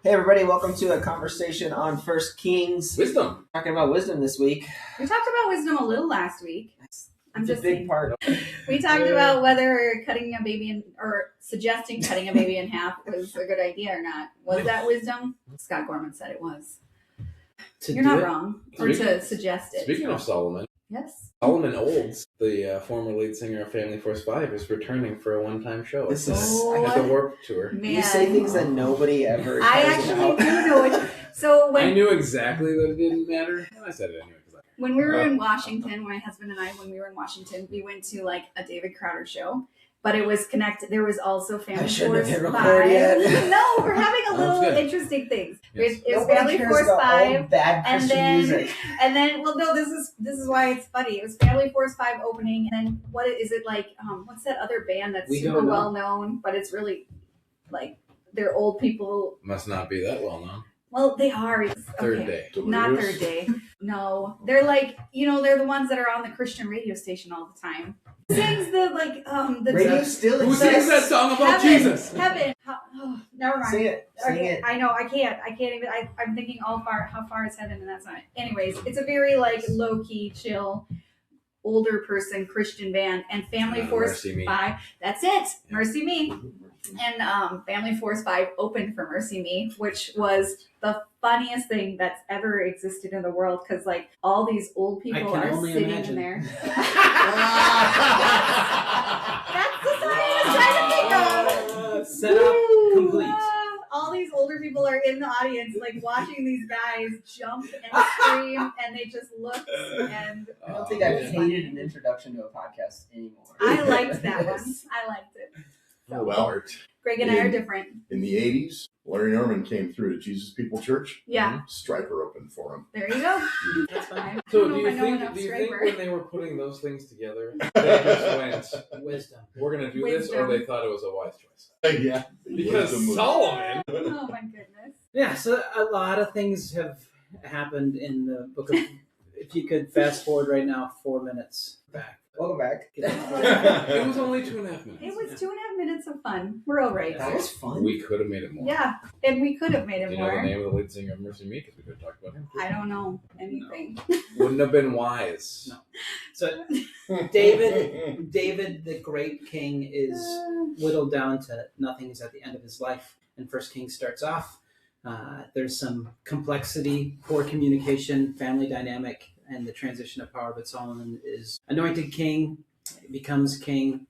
Hey everybody, welcome to a conversation on First Kings. Wisdom. Talking about wisdom this week. We talked about wisdom a little last week. It's a big part. We talked about whether cutting a baby or suggesting cutting a baby in half was a good idea or not. Was that wisdom? Scott Gorman said it was. You're not wrong. Or to suggest it. Speaking of Solomon. Yes. Solomon Olds, the former lead singer of Family Force 5, is returning for a one-time show. This at the Warped Tour. Man. You say things that nobody ever I actually do know it. So when I knew exactly that it didn't matter, and I said it anyway. When we were in Washington, my husband and I, when we were in Washington, we went to like a David Crowder show, but it was connected. There was also Family Force 5. No, we're having a little interesting things. Yes. It was Family Force 5, bad Christian music. And then, well, no, this is why it's funny. It was Family Force 5 opening, and then what is it like? What's that other band that's super well known, but it's really like they're old people. Must not be that well known. Well, they are. Third Day. Not Third Day. No. They're like, they're the ones that are on the Christian radio station all the time. Sings the radio still Who exists. sings that song about Jesus? Heaven. Never mind. Sing it. I know. I can't even. I'm thinking how far is heaven, and that's not it. Anyways, it's a very like low key, chill, older person Christian band, and Family Force 5. That's it. Yeah. Mercy Me. And Family Force 5 opened for Mercy Me, which was the funniest thing that's ever existed in the world because, like, all these old people are sitting in there. That's the song I was trying to think of. Set up complete. All these older people are in the audience, like, watching these guys jump and scream, and they just look. And I don't think I've hated an introduction to a podcast anymore. I liked that one. I liked it. So, well, Greg and I are different. In the 80s, Larry Norman came through to Jesus People Church. Yeah. Stryper opened for him. There you go. That's fine. So do you think when they were putting those things together, they just went, wisdom, we're going to do this, or they thought it was a wise choice? Yeah. Because Solomon. Oh my goodness. Yeah, so a lot of things have happened in the book of, if you could fast forward right now 4 minutes back. Welcome back. It was only 2.5 minutes. It was 2.5 minutes of fun. We're over it. That was fun. We could have made it more. Yeah, and we could have made it Do you more. know the name of the lead singer of Mercy Me? Because we could have talked about him. I don't know anything. No. Wouldn't have been wise. No. So David, the great king, is whittled down to nothing's at the end of his life. And First Kings starts off. There's some complexity, poor communication, family dynamic, and the transition of power. But Solomon is anointed king, becomes king.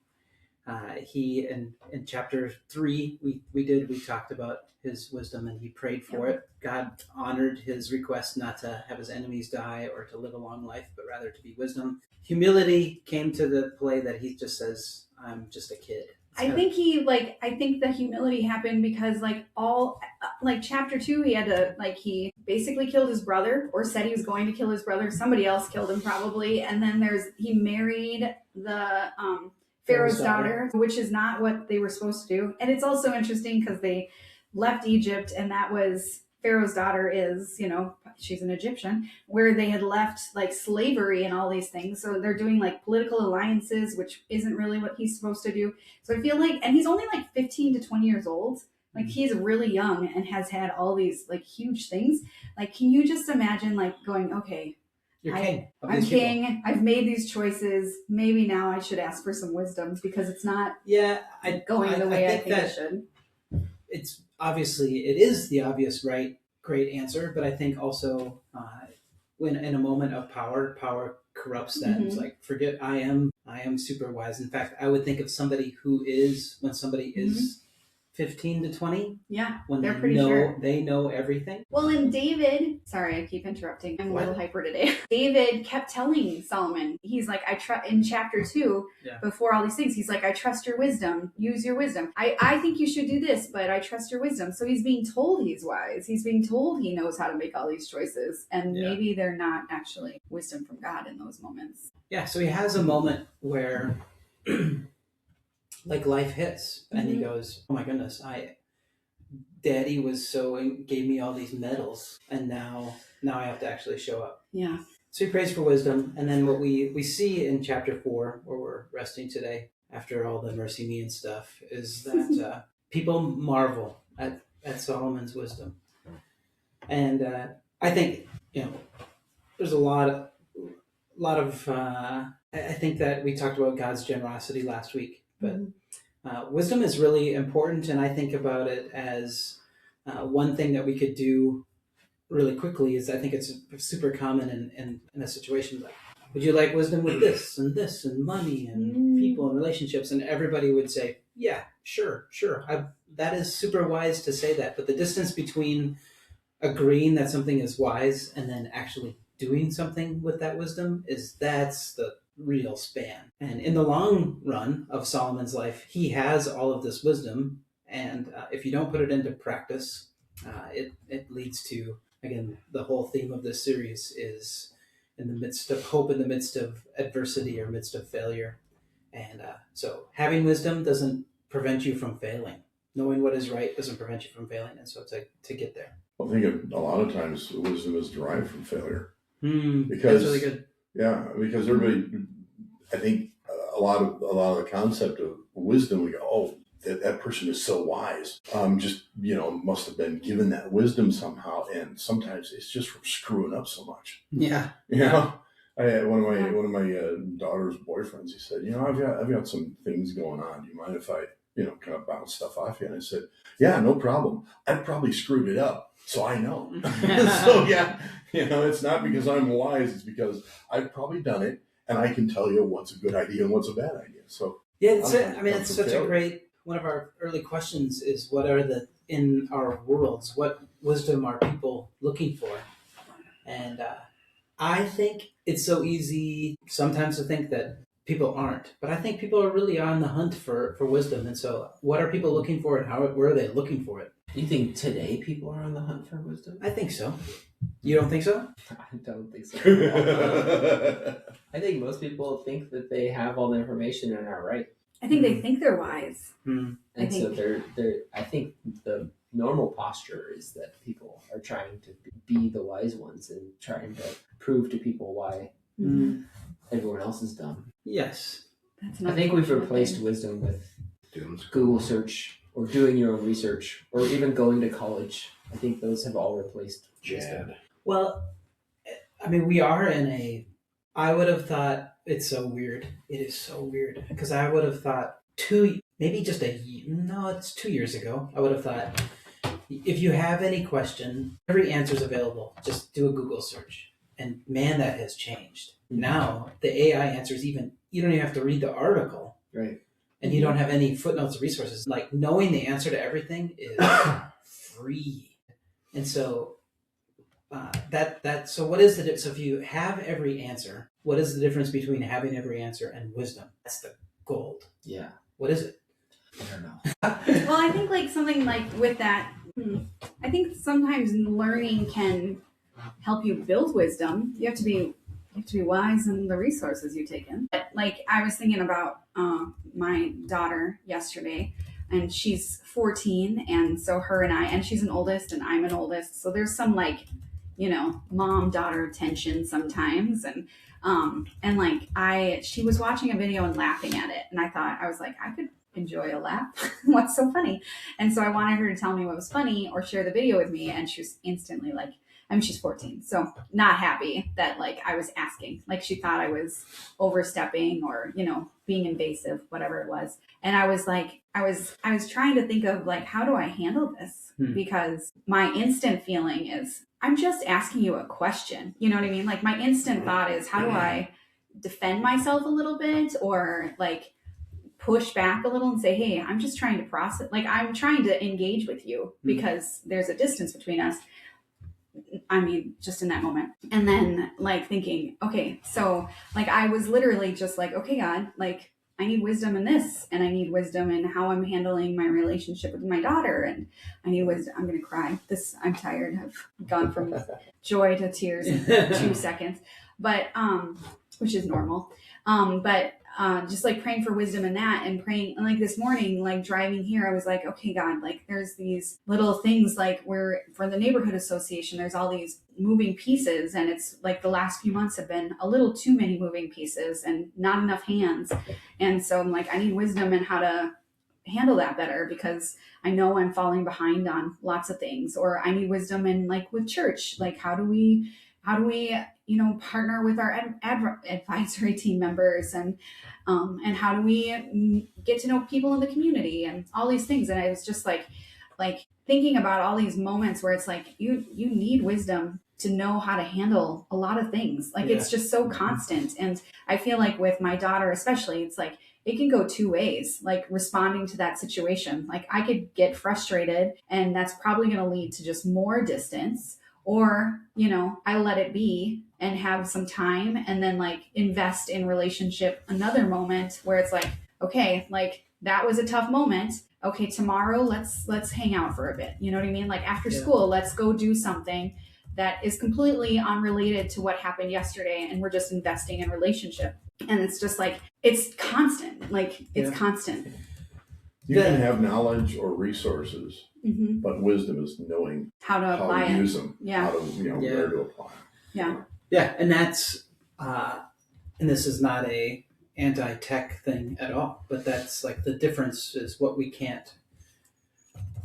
He in chapter 3 we talked about his wisdom, and he prayed for it. God honored his request not to have his enemies die or to live a long life, but rather to be wisdom. Humility came to the play that he just says, "I'm just a kid." I think the humility happened because chapter 2, he had to he basically killed his brother, or said he was going to kill his brother. Somebody else killed him probably. And then he married the Pharaoh's daughter, which is not what they were supposed to do. And it's also interesting because they left Egypt, and that was Pharaoh's daughter is, she's an Egyptian, where they had left slavery and all these things. So they're doing political alliances, which isn't really what he's supposed to do. So I feel and he's only 15 to 20 years old. He's really young and has had all these huge things. Can you just imagine going, okay, I'm king. I've made these choices. Maybe now I should ask for some wisdom because it's not going the way I think it should. It's obviously, it is the obvious great answer, but I think also when in a moment of power corrupts that. Mm-hmm. It's forget I am super wise. In fact, I would think of somebody when somebody is 15 to 20. Yeah, when they're pretty sure. They know everything. Well, and David, sorry, I keep interrupting. I'm a little hyper today. David kept telling Solomon, he's I trust in chapter 2, before all these things, he's I trust your wisdom. Use your wisdom. I think you should do this, but I trust your wisdom. So he's being told he's wise. He's being told he knows how to make all these choices. And maybe they're not actually wisdom from God in those moments. Yeah, so he has a moment where life hits, and he goes, "Oh my goodness, Daddy gave me all these medals, and now I have to actually show up." Yeah. So he prays for wisdom, and then what we see in chapter 4, where we're resting today, after all the Mercy Me and stuff, is that people marvel at at Solomon's wisdom. And I think, there's a lot of I think that we talked about God's generosity last week, but wisdom is really important, and I think about it as one thing that we could do really quickly is I think it's super common in a situation like, would you like wisdom with this and money and people and relationships? And everybody would say, yeah, sure. That is super wise to say that. But the distance between agreeing that something is wise and then actually doing something with that wisdom that's the real span. And in the long run of Solomon's life, he has all of this wisdom. And if you don't put it into practice, it leads to, again, the whole theme of this series is in the midst of hope, in the midst of adversity or midst of failure. And so having wisdom doesn't prevent you from failing. Knowing what is right doesn't prevent you from failing. And so to get there. I think a lot of times wisdom is derived from failure. Because that's really good. Yeah, because everybody, I think a lot of the concept of wisdom, we go, oh, that person is so wise. Must have been given that wisdom somehow, and sometimes it's just from screwing up so much. Yeah. I had one of my daughter's boyfriends. He said, I've got some things going on. Do you mind if I, kind of bounce stuff off you? And I said, yeah, no problem. I probably screwed it up, so I know. So yeah, it's not because I'm wise. It's because I've probably done it, and I can tell you what's a good idea and what's a bad idea. So yeah, it's such a great. One of our early questions is, what are in our worlds, what wisdom are people looking for? And I think it's so easy sometimes to think that people aren't, but I think people are really on the hunt for wisdom. And so what are people looking for, and where are they looking for it? You think today people are on the hunt for wisdom? I think so. You don't think so? I don't think so. I think most people think that they have all the information and are right. I think they think they're wise. And so they're I think the normal posture is that people are trying to be the wise ones and trying to prove to people why everyone else is dumb. Yes. I think we've replaced wisdom with Google search or doing your own research or even going to college. I think those have all replaced wisdom. Well, we are I would have thought, it's so weird. It is so weird. Because I would have thought it's 2 years ago. I would have thought, if you have any question, every answer is available. Just do a Google search. And man, that has changed. Now, the AI answers you don't even have to read the article. Right. And you don't have any footnotes or resources. Like, knowing the answer to everything is free. And so so what is the difference? So if you have every answer, what is the difference between having every answer and wisdom? That's the gold. Yeah. What is it? I don't know. Well, I think something with that, I think sometimes learning can help you build wisdom. You have to be wise in the resources you take in. But I was thinking about my daughter yesterday, and she's 14, and so her and she's an oldest and I'm an oldest. So there's some mom-daughter tension sometimes, and she was watching a video and laughing at it, and I was like, I could enjoy a laugh. What's so funny? And so I wanted her to tell me what was funny or share the video with me, and she was instantly she's 14, so not happy that I was asking. She thought I was overstepping or being invasive, whatever it was. And I was I was trying to think of how do I handle this? Because my instant feeling is, I'm just asking you a question. You know what I mean? My instant thought is, how do I defend myself a little bit, or push back a little and say, hey, I'm just trying to process. I'm trying to engage with you because there's a distance between us. Just in that moment. And then thinking, okay, so I was literally just okay, God, I need wisdom in this, and I need wisdom in how I'm handling my relationship with my daughter, and I need wisdom. I'm going to cry. I'm tired. I've gone from joy to tears in 2 seconds, but, which is normal. But just praying for wisdom in that, and praying, and this morning, driving here, I was okay, God, there's these little things, where for the neighborhood association, there's all these moving pieces, and it's the last few months have been a little too many moving pieces and not enough hands. And so I'm I need wisdom in how to handle that better because I know I'm falling behind on lots of things, or I need wisdom in like with church. Like how do we, partner with our advisory team members, and how do we get to know people in the community and all these things. And I was just like thinking about all these moments where it's like you need wisdom to know how to handle a lot of things. Like it's just so constant. And I feel like with my daughter especially, it's like it can go two ways, like responding to that situation. Like I could get frustrated and that's probably going to lead to just more distance, or I let it be and have some time and then like invest in relationship another moment where it's like, okay, like that was a tough moment. Okay, tomorrow let's hang out for a bit. You know what I mean? Like after school, let's go do something that is completely unrelated to what happened yesterday, and we're just investing in relationship. And it's just like it's constant. Like it's constant. You can have knowledge or resources, but wisdom is knowing how to apply it. Use them. Yeah. How to where to apply them. Yeah. Yeah, and that's and this is not a anti-tech thing at all, but that's like the difference is what we can't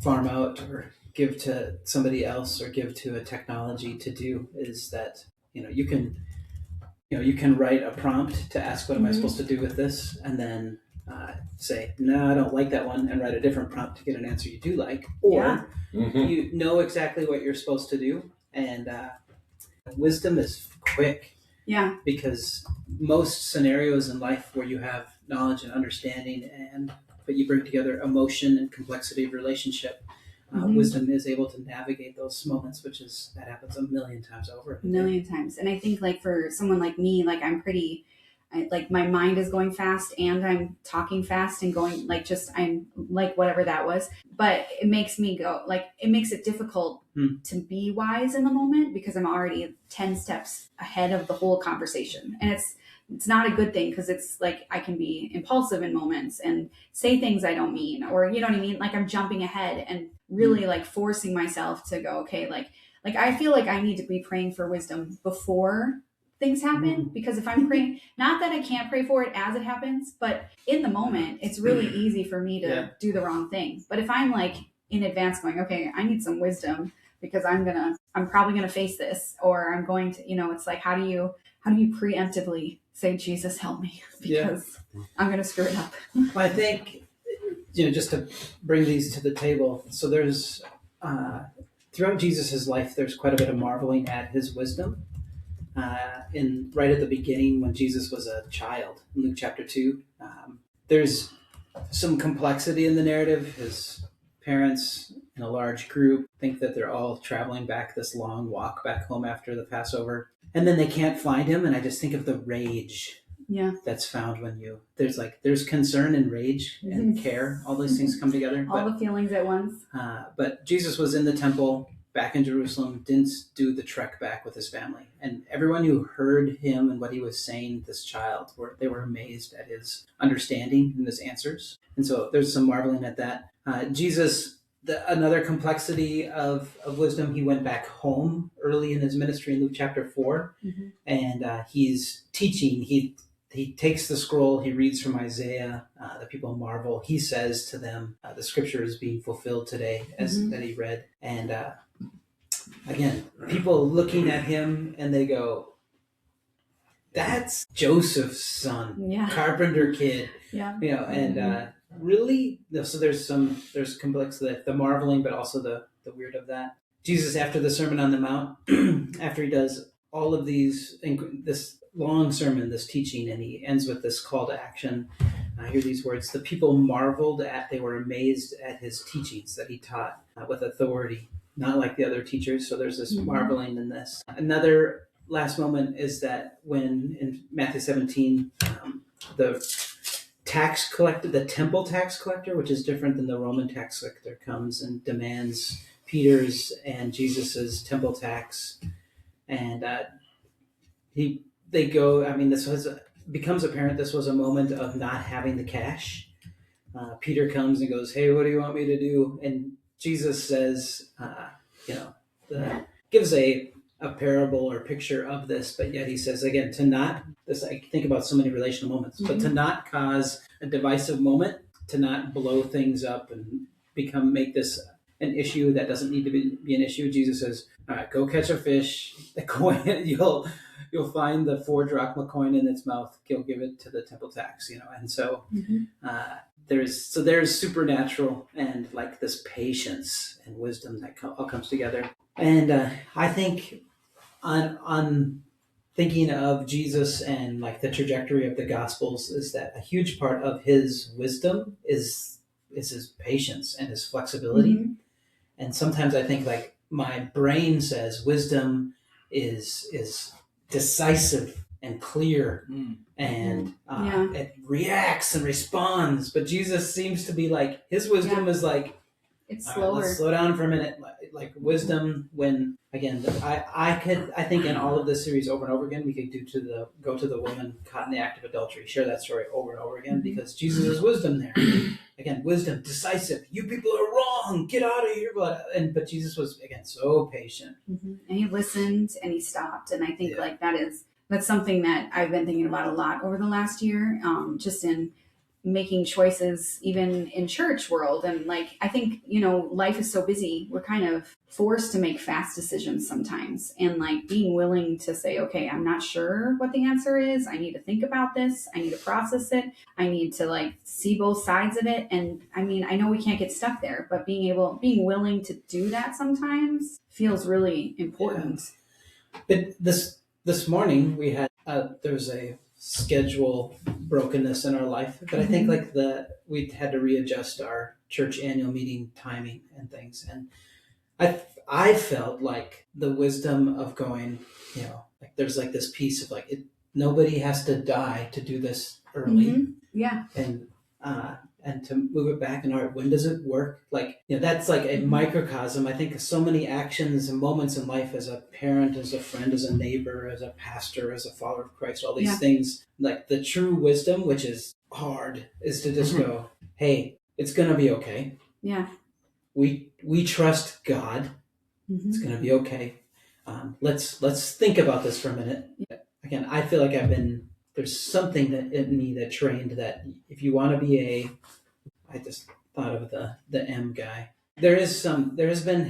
farm out or give to somebody else or give to a technology to do is that you can write a prompt to ask what am I supposed to do with this, and then say no, I don't like that one, and write a different prompt to get an answer you do like, or you know exactly what you're supposed to do. And wisdom is quick, because most scenarios in life where you have knowledge and understanding but you bring together emotion and complexity of relationship, wisdom is able to navigate those moments, that happens a million times over. Times. And I think like for someone like me, like like my mind is going fast and I'm talking fast and going like I'm like whatever that was, but it makes me go like it makes it difficult to be wise in the moment because I'm already 10 steps ahead of the whole conversation. And it's not a good thing because it's like I can be impulsive in moments and say things I don't mean, or you know what I mean? Like I'm jumping ahead and really like forcing myself to go, okay, like I feel like I need to be praying for wisdom before things happen, because if I'm praying, not that I can't pray for it as it happens, but in the moment, it's really easy for me to do the wrong thing. But if I'm like in advance going, okay, I need some wisdom because I'm probably going to face this, or I'm going to, it's like, how do you preemptively say, Jesus, help me, because I'm going to screw it up. I think, just to bring these to the table. So there's, throughout Jesus's life, there's quite a bit of marveling at his wisdom. Right at the beginning, when Jesus was a child, in Luke chapter 2, there's some complexity in the narrative. His parents in a large group think that they're all traveling back this long walk back home after the Passover, and then they can't find him. And I just think of the rage that's found when there's concern and rage and care. All those things come together. The feelings at once. But Jesus was in the temple back in Jerusalem, didn't do the trek back with his family. And everyone who heard him and what he was saying, this child, they were amazed at his understanding and his answers. And so there's some marveling at that. Jesus, another complexity of wisdom, he went back home early in his ministry in Luke chapter 4, and he's teaching. He takes the scroll, he reads from Isaiah, the people marvel. He says to them, the scripture is being fulfilled today, as that he read. And again, people looking at him and they go, that's Joseph's son, carpenter kid. And really, so there's complexity, the marveling, but also the weird of that. Jesus, after the Sermon on the Mount, after he does all of this long sermon, this teaching, and he ends with this call to action. I hear these words: the people marveled they were amazed at his teachings that he taught with authority, not like the other teachers. So there's this marveling in this. Another last moment is that when in Matthew 17, the temple tax collector, which is different than the Roman tax collector, comes and demands Peter's and Jesus's temple tax. And becomes apparent this was a moment of not having the cash. Peter comes and goes, hey, what do you want me to do? And Jesus says, gives a parable or picture of this, but yet he says, again, I think about so many relational moments, but to not cause a divisive moment, to not blow things up and make this an issue that doesn't need to be an issue. Jesus says, all right, go catch a fish. The coin, you'll find the 4 drachma coin in its mouth. He'll give it to the temple tax, and so there's supernatural and like this patience and wisdom that all comes together. And I think on thinking of Jesus and like the trajectory of the Gospels is that a huge part of his wisdom is his patience and his flexibility. Mm-hmm. And sometimes I think like my brain says wisdom is decisive and clear and it reacts and responds. But Jesus seems to be like, his wisdom is like, it's slower. Let's slow down for a minute. Like wisdom, when again, I think in all of this series over and over again, we could go to the woman caught in the act of adultery, share that story over and over again, because Jesus' wisdom there. Again, wisdom, decisive. You people are wrong. Get out of here. But Jesus was again so patient, and he listened and he stopped. And I think like that's something that I've been thinking about a lot over the last year, just in making choices even in church world. And like I think life is so busy, we're kind of forced to make fast decisions sometimes, and like being willing to say, okay, I'm not sure what the answer is, I need to think about this, I need to process it, I need to like see both sides of it. And I mean, I know we can't get stuck there, but being willing to do that sometimes feels really important. But this morning we had there was a schedule brokenness in our life, but I think like we had to readjust our church annual meeting timing and things, and I felt like the wisdom of going, like there's like this piece of like nobody has to die to do this early, and to move it back, and all right, when does it work? Like that's like a microcosm. I think so many actions and moments in life, as a parent, as a friend, as a neighbor, as a pastor, as a follower of Christ, all these things, like the true wisdom, which is hard, is to just go, hey, it's gonna be okay. Yeah. We trust God. It's gonna be okay. Let's think about this for a minute. Again, I feel like there's something that in me that trained that if you want to be I just thought of the M guy. There has been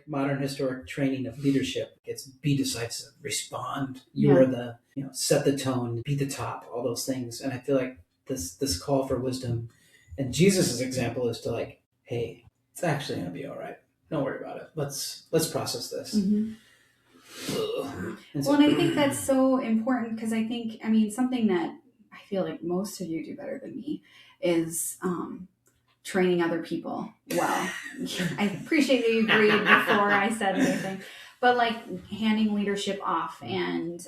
modern historic training of leadership. It's be decisive, respond. You are the, set the tone, be the top, all those things. And I feel like this call for wisdom, and Jesus's example is to like, hey, it's actually going to be all right. Don't worry about it. Let's process this. And I think that's so important, because I think, something that I feel like most of you do better than me is training other people well. I appreciate that you agreed before I said anything, but like handing leadership off and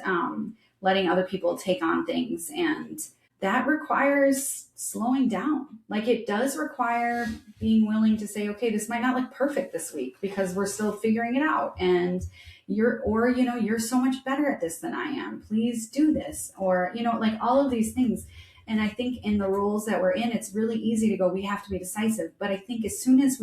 letting other people take on things, and that requires slowing down. Like it does require being willing to say, okay, this might not look perfect this week because we're still figuring it out, and you're so much better at this than I am. Please do this, or like all of these things. And I think in the roles that we're in, it's really easy to go, we have to be decisive. But I think as soon as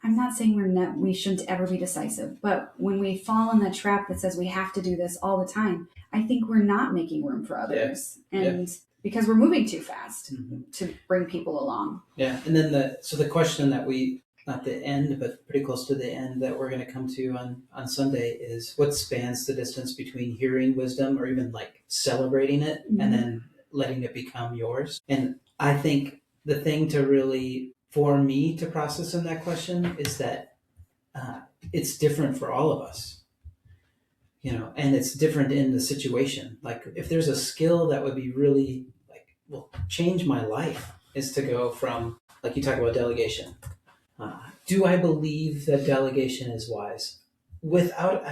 I'm not saying we shouldn't ever be decisive, but when we fall in the trap that says we have to do this all the time, I think we're not making room for others. Because we're moving too fast to bring people along. Yeah. And then the question that we, not the end, but pretty close to the end, that we're going to come to on Sunday is, what spans the distance between hearing wisdom or even like celebrating it and then letting it become yours? And I think the thing to really, for me to process in that question is that it's different for all of us, and it's different in the situation. Like if there's a skill that would be really like, will change my life, is to go from, like you talk about delegation. Do I believe that delegation is wise? Without,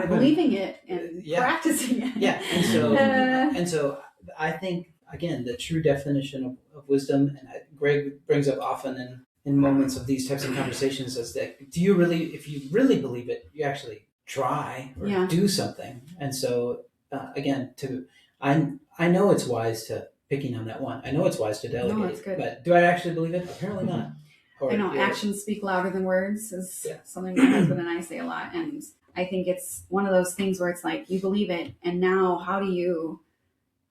believing it and practicing it. Yeah, and so I think, again, the true definition of wisdom, and Greg brings up often in moments of these types of conversations, is that if you really believe it, you actually try or do something. And so, again, I know it's wise to, picking on that one, I know it's wise to delegate. No, it's good. But do I actually believe it? Apparently not. I know actions speak louder than words is something my husband and I say a lot. And I think it's one of those things where it's like, you believe it, and now how do you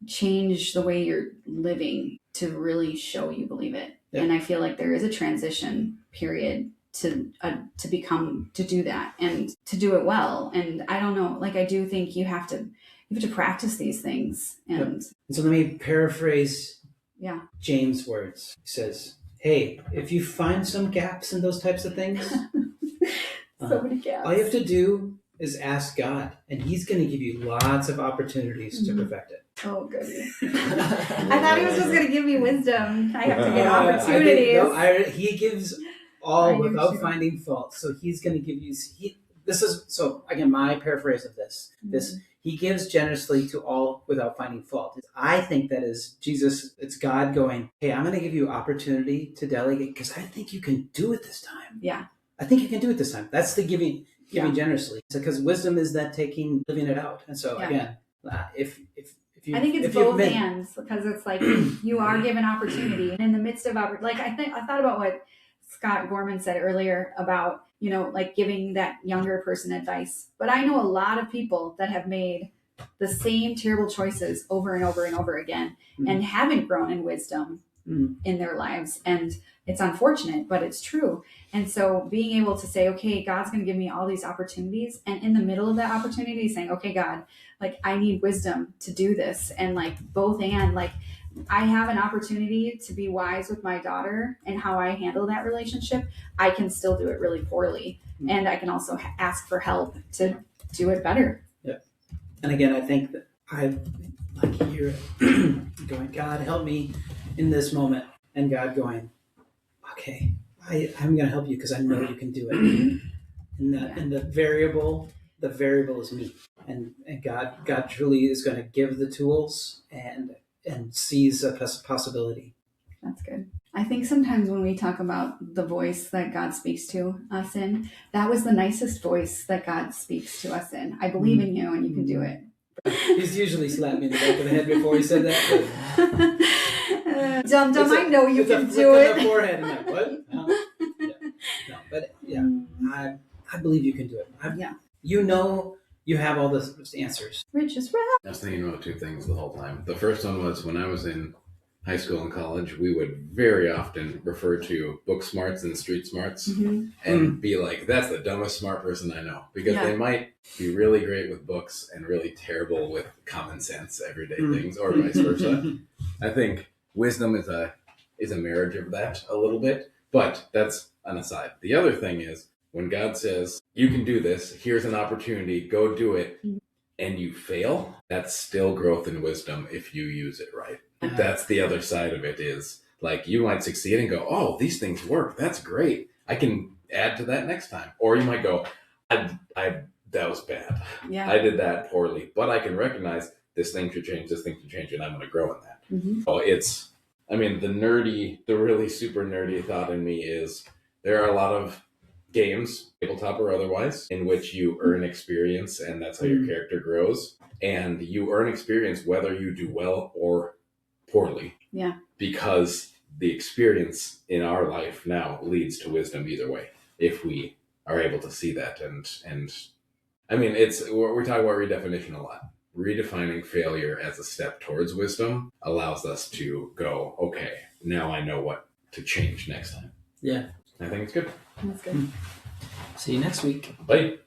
change the way you're living to really show you believe it. Yeah. And I feel like there is a transition period to do that and to do it well. And I don't know, like I do think you have to practice these things. And so let me paraphrase yeah, James' words. He says, hey, if you find some gaps in those types of things, so many gaps. all you have to do is ask God, and He's going to give you lots of opportunities to perfect it. Oh, goody. I thought He was just going to give me wisdom. I have to get opportunities. He gives all without finding fault. So He's going to give you. So again, my paraphrase of this. He gives generously to all without finding fault. I think that is Jesus. It's God going, hey, I'm going to give you opportunity to delegate because I think you can do it this time. Yeah. I think you can do it this time. That's the giving generously. Because wisdom is that living it out. And so again, if you, I think it's both hands, because it's like you are given opportunity, and in the midst of like I thought about what Scott Gorman said earlier about, like giving that younger person advice. But I know a lot of people that have made the same terrible choices over and over and over again and haven't grown in wisdom in their lives. And it's unfortunate, but it's true. And so being able to say, okay, God's going to give me all these opportunities. And in the middle of that opportunity, saying, okay, God, like I need wisdom to do this. And like like I have an opportunity to be wise with my daughter and how I handle that relationship. I can still do it really poorly. And I can also ask for help to do it better. Yeah. And again, I think that I like hear it going, God, help me in this moment. And God going, okay, I'm going to help you because I know you can do it. And the variable is me. And God truly is going to give the tools and sees a possibility. That's good. I think sometimes when we talk about the voice that God speaks to us in, that was the nicest voice that God speaks to us in. I believe in you and you can do it. He's usually slapped me in the back of the head before he said that. Dum, I know you can do it. It's a flick on the forehead. I'm like, what? No, but yeah, I believe you can do it. You have all the answers. Rich is right. I was thinking about two things the whole time. The first one was when I was in high school and college, we would very often refer to book smarts and street smarts and be like, that's the dumbest smart person I know. Because they might be really great with books and really terrible with common sense, everyday things, or vice versa. I think wisdom is a marriage of that a little bit, but that's an aside. The other thing is, when God says, you can do this, here's an opportunity, go do it, and you fail, that's still growth in wisdom if you use it right. That's the other side of it is, like, you might succeed and go, oh, these things work, that's great, I can add to that next time. Or you might go, that was bad. Yeah. I did that poorly, but I can recognize this thing should change, and I'm going to grow in that. So it's, the really super nerdy thought in me is, there are a lot of games, tabletop or otherwise, in which you earn experience, and that's how your character grows. And you earn experience whether you do well or poorly. Yeah. Because the experience in our life now leads to wisdom either way, if we are able to see that. And we're talking about redefinition a lot. Redefining failure as a step towards wisdom allows us to go, okay, now I know what to change next time. Yeah. I think it's good. That's good. See you next week. Bye.